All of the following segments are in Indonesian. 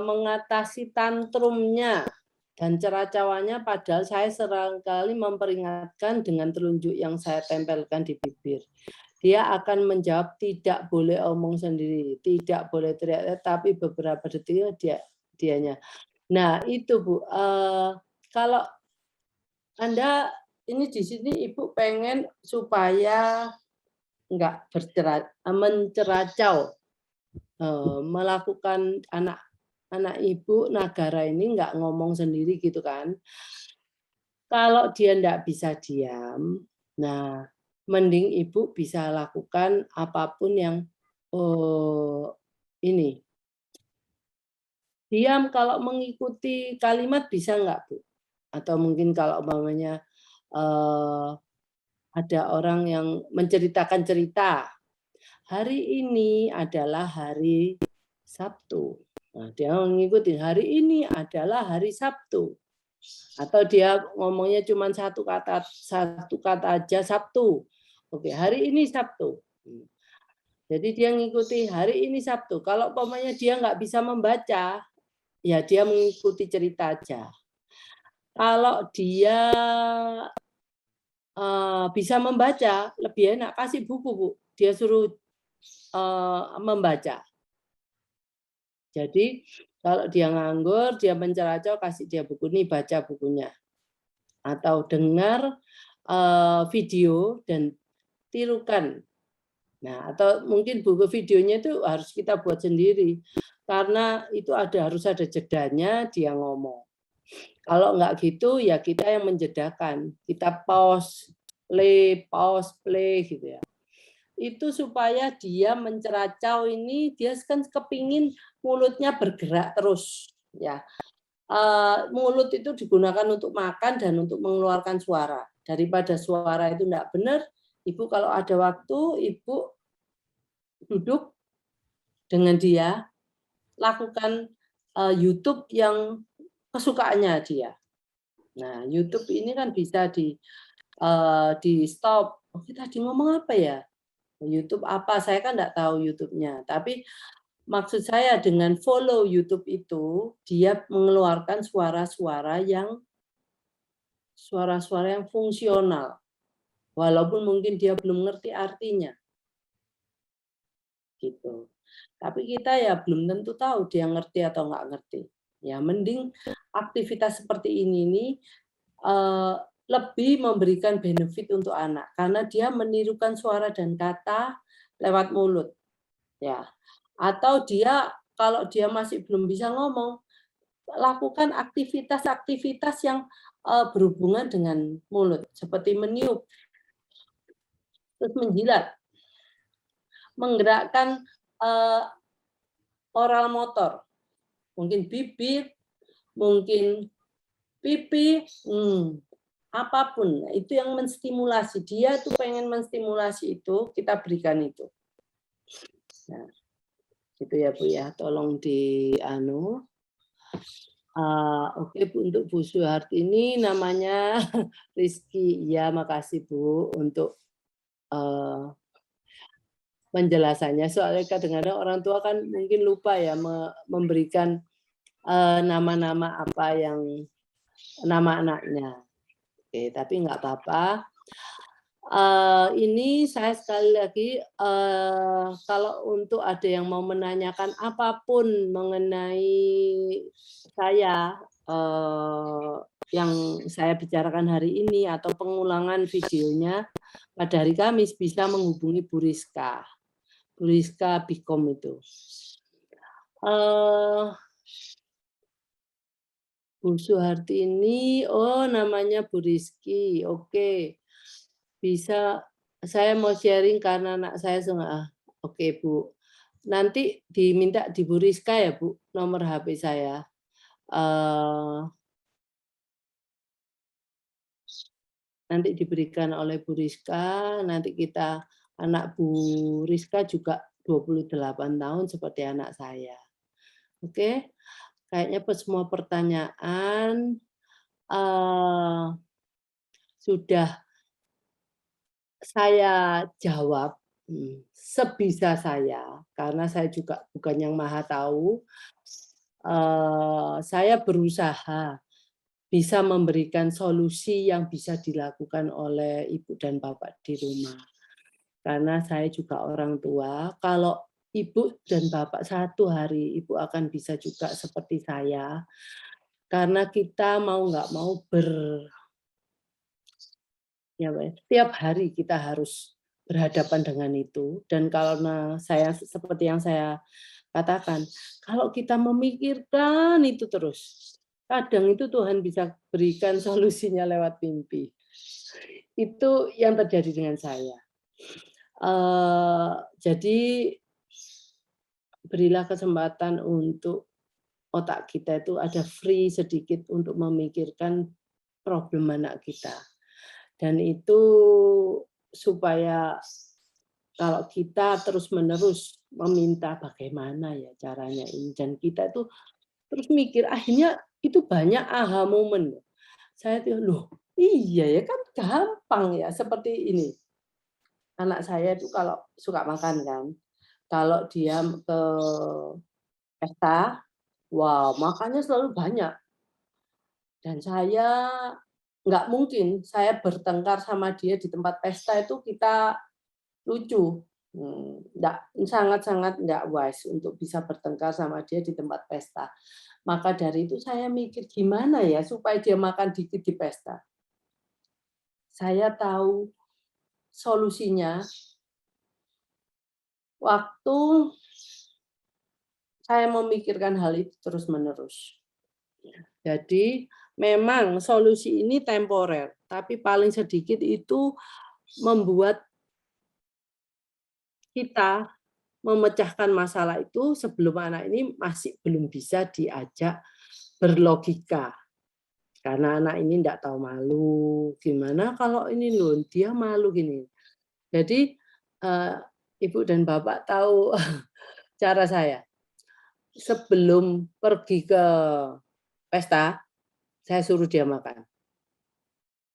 mengatasi tantrumnya dan ceracauannya, padahal saya seringkali memperingatkan dengan telunjuk yang saya tempelkan di bibir. Dia akan menjawab tidak boleh omong sendiri, tidak boleh teriak, tapi beberapa detik dianya. Nah itu Bu, kalau Anda ini di sini Ibu pengen supaya enggak menceracau, melakukan anak Ibu Nagara ini nggak ngomong sendiri gitu kan. Kalau dia nggak bisa diam, nah mending Ibu bisa lakukan apapun yang, ini, diam kalau mengikuti kalimat bisa nggak Bu? Atau mungkin kalau umpamanya, ada orang yang menceritakan cerita, hari ini adalah hari Sabtu. Nah, dia mengikuti hari ini adalah hari Sabtu. Atau dia ngomongnya cuma satu kata aja Sabtu. Oke, hari ini Sabtu. Jadi dia mengikuti hari ini Sabtu. Kalau umpamanya dia nggak bisa membaca, ya dia mengikuti cerita aja. Kalau dia bisa membaca, lebih enak kasih buku Bu. Dia suruh membaca. Jadi kalau dia nganggur, dia menceracau, kasih dia buku, nih baca bukunya. Atau dengar video dan tirukan. Nah, atau mungkin buku videonya itu harus kita buat sendiri. Karena itu harus ada jedanya dia ngomong. Kalau enggak gitu ya kita yang menjedakan. Kita pause, play gitu ya. Itu supaya dia menceracau ini, dia kan kepingin mulutnya bergerak terus ya. Mulut itu digunakan untuk makan dan untuk mengeluarkan suara. Daripada suara itu enggak benar, Ibu kalau ada waktu, Ibu duduk dengan dia, lakukan YouTube yang kesukaannya dia. Nah, YouTube ini kan bisa di stop. Oh, kita tadi ngomong apa ya? YouTube apa? Saya kan enggak tahu YouTube-nya. Tapi maksud saya dengan follow YouTube itu, dia mengeluarkan suara-suara yang fungsional. Walaupun mungkin dia belum ngerti artinya. Gitu. Tapi kita ya belum tentu tahu dia ngerti atau nggak ngerti. Ya mending aktivitas seperti ini nih lebih memberikan benefit untuk anak karena dia menirukan suara dan kata lewat mulut. Ya. Atau dia kalau dia masih belum bisa ngomong, lakukan aktivitas-aktivitas yang berhubungan dengan mulut seperti meniup, terus menjilat, menggerakkan oral motor, mungkin bibir, mungkin pipi, apapun itu yang menstimulasi dia tuh pengen menstimulasi itu kita berikan itu. Nah, gitu ya Bu ya, tolong oke Bu, untuk Bu Suhartini namanya Rizky. Ya makasih Bu untuk penjelasannya. Soalnya kadang-kadang orang tua kan mungkin lupa ya memberikan nama-nama apa yang nama anaknya. Oke, tapi nggak apa-apa. Ini saya sekali lagi kalau untuk ada yang mau menanyakan apapun mengenai saya yang saya bicarakan hari ini atau pengulangan videonya pada hari Kamis bisa menghubungi Bu Rizka. Bu Rizka Bikom itu. Bu Suhartini, oh namanya Bu Rizky, oke. Bisa, saya mau sharing karena anak saya oke Bu. Nanti diminta di Bu Rizka ya Bu, nomor HP saya. Nanti diberikan oleh Bu Rizka, nanti kita, anak Bu Rizka juga 28 tahun seperti anak saya. Oke, kayaknya semua pertanyaan sudah saya jawab sebisa saya, karena saya juga bukan yang maha tahu, saya berusaha bisa memberikan solusi yang bisa dilakukan oleh ibu dan bapak di rumah. Karena saya juga orang tua, kalau ibu dan bapak satu hari ibu akan bisa juga seperti saya, karena kita mau nggak mau ya, tiap hari kita harus berhadapan dengan itu. Dan kalau saya seperti yang saya katakan, kalau kita memikirkan itu terus, kadang itu Tuhan bisa berikan solusinya lewat mimpi. Itu yang terjadi dengan saya. Jadi berilah kesempatan untuk otak kita itu ada free sedikit untuk memikirkan problem anak kita. Dan itu supaya kalau kita terus-menerus meminta bagaimana ya caranya ini, dan kita itu terus mikir, akhirnya itu banyak aha moment. Saya tuh, loh iya ya kan gampang ya, seperti ini. Anak saya itu kalau suka makan kan, kalau dia ke pesta, wow makannya selalu banyak. Dan saya nggak mungkin saya bertengkar sama dia di tempat pesta itu kita lucu. Nggak, sangat-sangat nggak wise untuk bisa bertengkar sama dia di tempat pesta. Maka dari itu saya mikir gimana ya supaya dia makan dikit di pesta. Saya tahu solusinya waktu saya memikirkan hal itu terus-menerus. Jadi memang solusi ini temporer, tapi paling sedikit itu membuat kita memecahkan masalah itu sebelum anak ini masih belum bisa diajak berlogika. Karena anak ini enggak tahu malu, gimana kalau ini loh, dia malu gini. Jadi, ibu dan bapak tahu cara saya. Sebelum pergi ke pesta, saya suruh dia makan.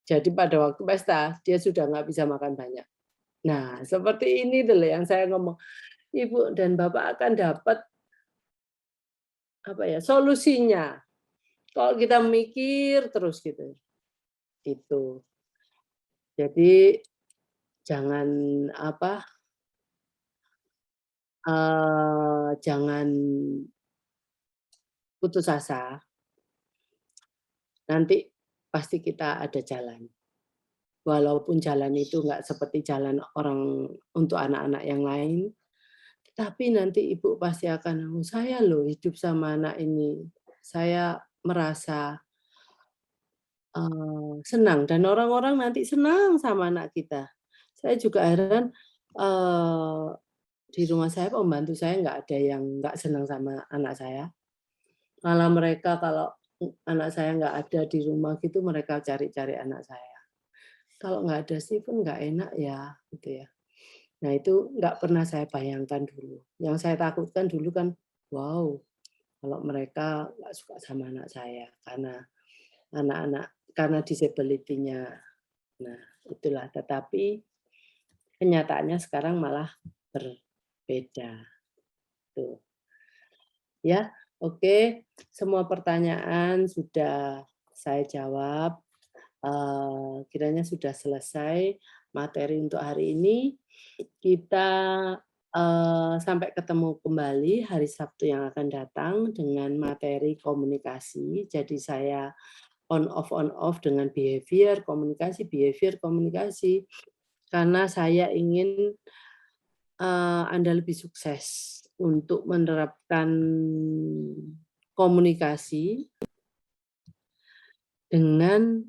Jadi pada waktu pesta, dia sudah nggak bisa makan banyak. Nah, seperti ini tuh loh yang saya ngomong, ibu dan bapak akan dapat apa ya, solusinya. Kalau kita mikir terus gitu, itu. Jadi jangan apa, jangan putus asa, nanti pasti kita ada jalan. Walaupun jalan itu nggak seperti jalan orang untuk anak-anak yang lain, tapi nanti ibu pasti akan, "Oh, saya loh hidup sama anak ini, saya merasa, senang dan orang-orang nanti senang sama anak kita." Saya juga heran, eee, di rumah saya pembantu saya nggak ada yang nggak senang sama anak saya. Malah mereka kalau, anak saya nggak ada di rumah gitu mereka cari-cari anak saya. Kalau nggak ada Steven nggak enak ya, gitu ya. Nah itu nggak pernah saya bayangkan dulu. Yang saya takutkan dulu kan, wow, kalau mereka nggak suka sama anak saya karena disability-nya. Nah itulah, tetapi kenyataannya sekarang malah berbeda. Tuh. Ya, oke. Semua pertanyaan sudah saya jawab. Kiranya sudah selesai materi untuk hari ini. Kita sampai ketemu kembali hari Sabtu yang akan datang dengan materi komunikasi. Jadi saya on off dengan behavior, komunikasi. Karena saya ingin Anda lebih sukses untuk menerapkan komunikasi dengan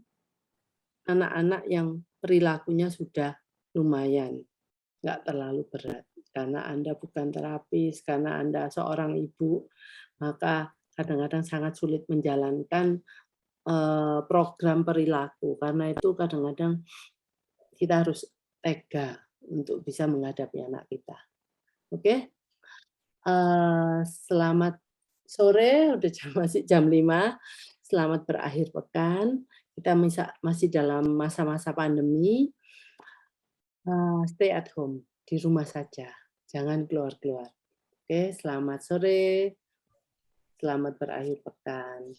anak-anak yang perilakunya sudah lumayan, nggak terlalu berat. Karena Anda bukan terapis, karena Anda seorang ibu, maka kadang-kadang sangat sulit menjalankan program perilaku. Karena itu kadang-kadang kita harus tega untuk bisa menghadapi anak kita. Oke? Selamat sore, udah masih jam 5. Selamat berakhir pekan. Kita masih dalam masa-masa pandemi. Stay at home. di rumah saja, jangan keluar-keluar. Oke, selamat sore, selamat berakhir pekan.